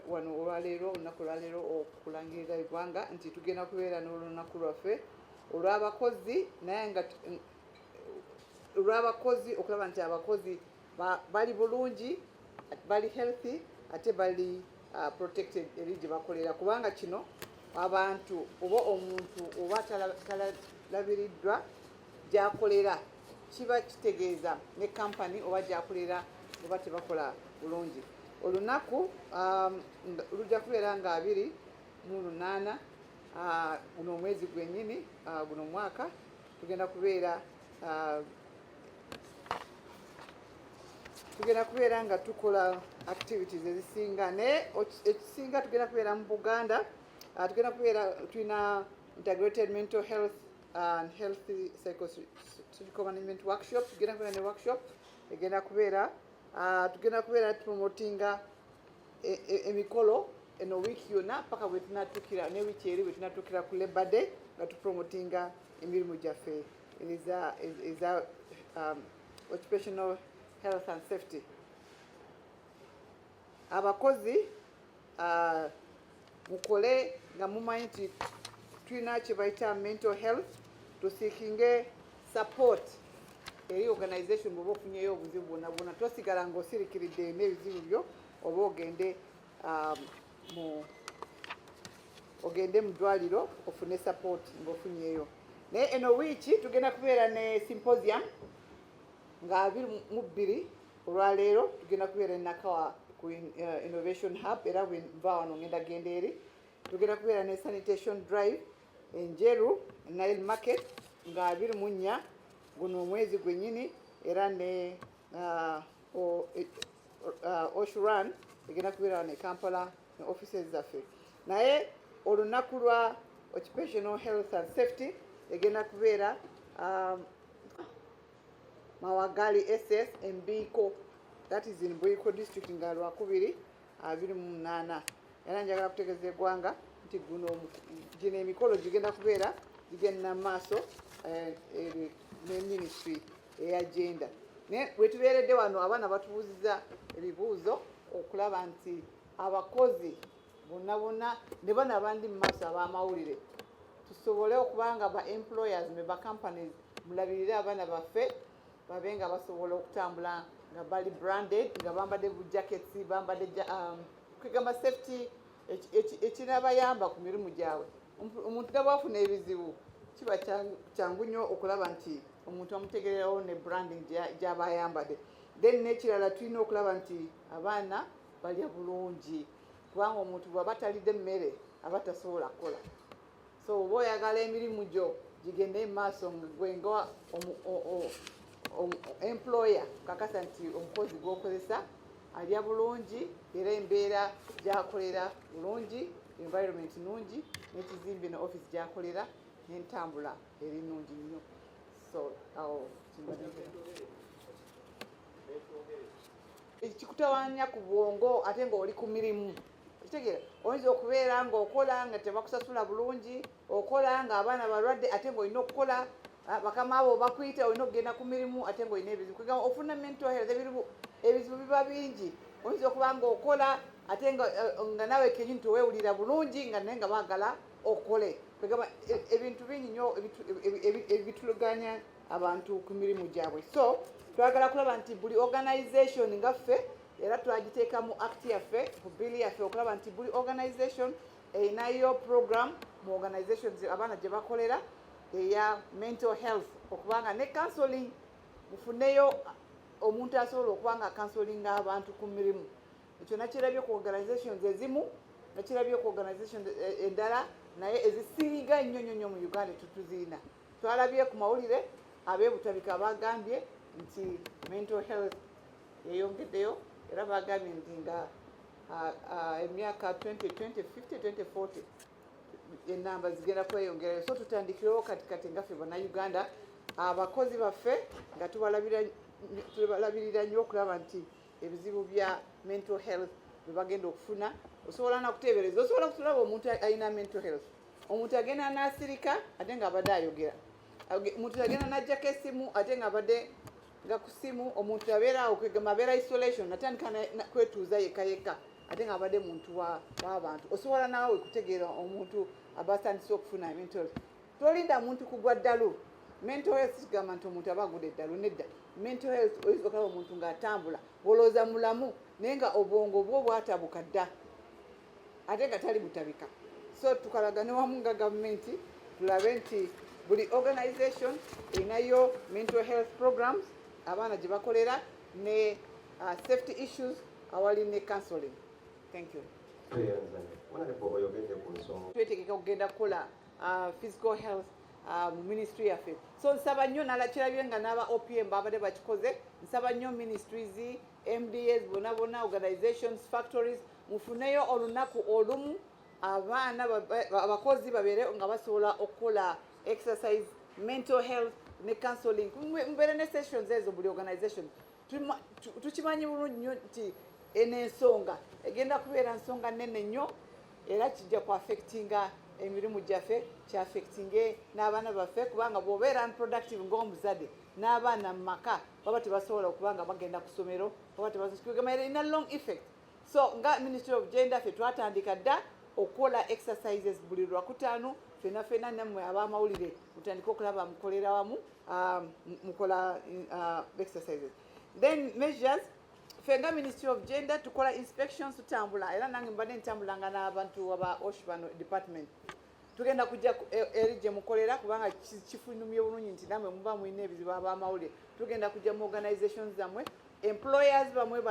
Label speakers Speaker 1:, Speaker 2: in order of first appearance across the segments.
Speaker 1: wano olwaleero olunaku olwaleero okulangirira eggwanga nti tugenda kubeera n'olunaku lwaffe olw'abakozi naye nga olw'abakozi okulaba nti abakozi bali bulungi bali healthy ate bali protected eri gye bakolera kubanga kino abantu oba omuntu oba talabiriddwa gy'akolera kiba kitegeeza ne kampani oba gy'akolera oba tebakola bulungi. Olunaku lujja kubeera nga 28 guno omwezi gwennyini guno mwaka tugenda kubeera nga tukola activities ezisinga naye ekisinga tugenda kubeera mu Buganda tugenda kubeera tulina integrated mental health and healthy psychosocial management workshop. Tugenda kubeera ne workshop egenda kubeera tugenda kubeera promotinga emikolo eno wiiki yonna paka bwe tunatuukira ne wiiki eri bwe tunatuukira ku Labor Day nga tupromotinga emirimu gyaffe eza occupational health and safety. Abakozi mukole nga mumanyi nti tulina kye bayita mental health tusiikinge support eri organization bw'oba ofunyeyo obuzibu bwonna bwonna tosigala ng'osirikiridde n'ebizibu byo oba ogende mu ddwaliro ofune support ng'ofunyeyo. Naye eno wiiki tugenda kubeera ne symposium nga 22 olwaleero tugenda kubeera e Nakawa ku Innovation Hub era bwe nva wano ngenda genda eri. Tugenda kubeera ne sanitation drive Enjeru Nile Market nga 24 guno omwezi gwennyini era ne Oshuran egenda kubeera ne Kampala ne offices zaffe. Naye olunaku lwa occupational health and safety egenda kubeera Mawagali SS Mbiko, that is in Bwiko district nga Lwakubiri 28. Era njagala kutegeeza eggwanga nti gino emikolo gigenda kubeera gigenda mu maaso ne ministry ey'agenda. Naye bwe tubeeredde wano abaana batubuuziza ebibuuzo okulaba nti abakozi bonna ne bano abandi mu maaso ab'amawulire tusobole okubanga ba employers ne ba companies mulabirire abaana baffe babe nga basobola okutambula nga bali branded nga bambadde bu jackets bambadde kwegamba safety ekinabayamba ku mirimu gyabwe. Omuntu nabwafuna ebizibu kiba kyangu nnyo okulaba nti omuntu amutegererawo ne branding gy'aba ayambadde. Then n'ekirala tulina okulaba nti abaana balya bulungi kubanga omuntu bw'aba talidde emmere aba tasobola kukola. So oba oyagala emirimu gyo gigende mu maaso gwe nga employer kakasa nti omukozi gw'okozesa alya bulungi era embeera gy'akolera bulungi, environment nungi n'ekizimbe ne office gy'akolera n'entambula eri nnungi nnyo. So awo ekikutawaanya ku bwongo ate ng'oli ku mirimu kitegeera oyinza okubeera ng'okola nga tebakusasula bulungi okola ng'abaana balwadde ate ng'olina okukola bakama abo bakuyita olina okugenda ku mirimu ate ng'olina ebizibu kwegamba ofuna mental health ebizibu biba bingi. Oyinza okuba ng'okola ate nga nawe kenyini teweewulira bulungi nga naye nga baagala okole kwegamba ebintu bingi nnyo ebituluganya abantu ku mirimu gyabwe. So twagala kulaba nti buli organization nga ffe era twagiteeka mu act yaffe ku bill yaffe okulaba nti buli organization erinayo program mu organizations abaana gye bakolera eya mental health okubanga ne counseling mufuneyo omuntu asobola okuba nga counselinga abantu ku mirimu. Ekyo nakirabye ku organizations ezimu nakirabye ku organizations endala naye ezisinga nnyo nnyo mu Uganda tutuziina. Twalabye ku mawulire abeebutabika bagambye nti mental health yeyongeddeyo era bagambye nti nga emyaka 2050 2040 enamba zigenda kweyongerayo. So tutandikirewo kati nga ffe bannayuganda abakozi baffe nga tubalabirira nnyo okulaba nti ebizibu bya mental health bwe bagenda okufuna osobola nakuteebereza osobola kutulaba omuntu alina mental health omuntu agenda n'asirika ate nga abadde ayogera omuntu agenda n'ajjako essimu ate nga abadde nga ku ssimu omuntu abeera awo kwegamba abeera isolation natandika kwetuuza yekka ate ng'abadde muntu w'abantu osobola naawe kutegeera omuntu abatandise okufuna mental health. Tolinda muntu kugwa ddalu. Mental health kigamba nti omuntu aba agudde eddalu nedda. Mental health oyinza okulaba omuntu ng'atambula olowooza mulamu naye nga obwongo bwo bwatabuka dda ate nga tali butabika. So tukalagane wamu nga gavumenti tulabe nti buli organization erinayo mental health programs abaana gye bakolera ne safety issues awali ne counseling. Thank you. Twetegeka kugenda kukola physical health mu ministry yaffe. So nsaba nnyo nalakirabye nga n'aba OPM babadde bakikoze. Nsaba nnyo ministries, MDAs, bonna organizations, factories mufuneyo olunaku olumu abaana abakozi babeere nga basobola okukola exercise, mental health ne counseling. Mbeere ne sessions ezo buli organization. Tukimanyi bulungi nnyo nti ensonga egenda kubeera nsonga nnene nnyo era kijja ku affectinga emirimu gyaffe kya affectinge n'abaana baffe kubanga bw'obeera unproductive ng'omuzadde n'abaana mu maka baba tebasobola okuba nga bagenda ku ssomero baba tebasobola ina long effect. So nga Ministry of Gender ffe twatandika dda okukola exercises buli Lwakutaano ffenna nammwe ab'amawulire mutandika okulaba mukolera wamu mukola exercises. Then measures fenga Ministry of Gender tukola inspections tutambula era nange mbadde ntambulanga n'abantu aba Oshbano department. Tugenda kujja eri gye mukolera kubanga kifunumye bulungi nti namwe muba mulina ebizibu ab'amawulire. Tugenda kujja mu organizations zammwe employers bamwe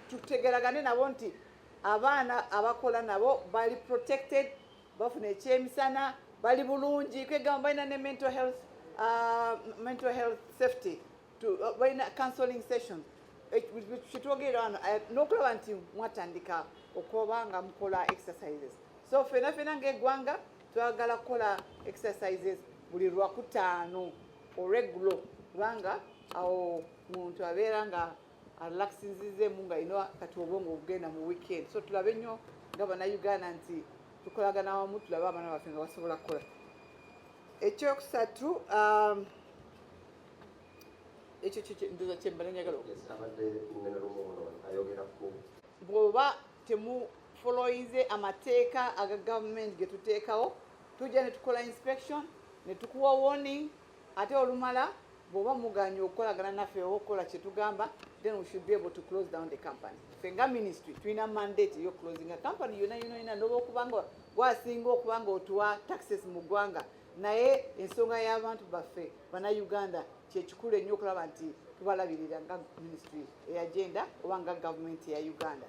Speaker 1: tutegeragane nabo nti abaana abakola nabo bali protected bafuna ekyemisana bali bulungi kwegamba balina ne mental health safety balina counseling sessions. Kitwogera wano n'okulaba nti mwatandika okuba nga mukola exercises. So ffenna ng'eggwanga twagala kukola exercises buli Lwakutaano regular kubanga awo muntu abeera nga relaxinzizeemu nga ino kati obwongo obugenda mu weekend. So tulabe nnyo nga Bannayuganda nti tukolagana wamu tulabe abaana baffe nga basobola kukola. Ekyokusatu ekyo ndoza kyembala njagala bw'oba temufollowize amateeka aga gavumenti ge tuteekawo tujja ne tukola inspection ne tukuwa warning ate olumala bw'oba muganya okukolagana naffe oba okukola kye tugamba then we should be able to close down the company. Ffe nga ministry tulina mandate yo closing a company yonna n'oba okubanga gwasinga okubanga otuwa taxes mu ggwanga naye ensonga y'abantu baffe Bannayuganda kyekikulu ennyo okulaba nti tubalabirira nga ministry eya Gender oba nga gavumenti ya Uganda.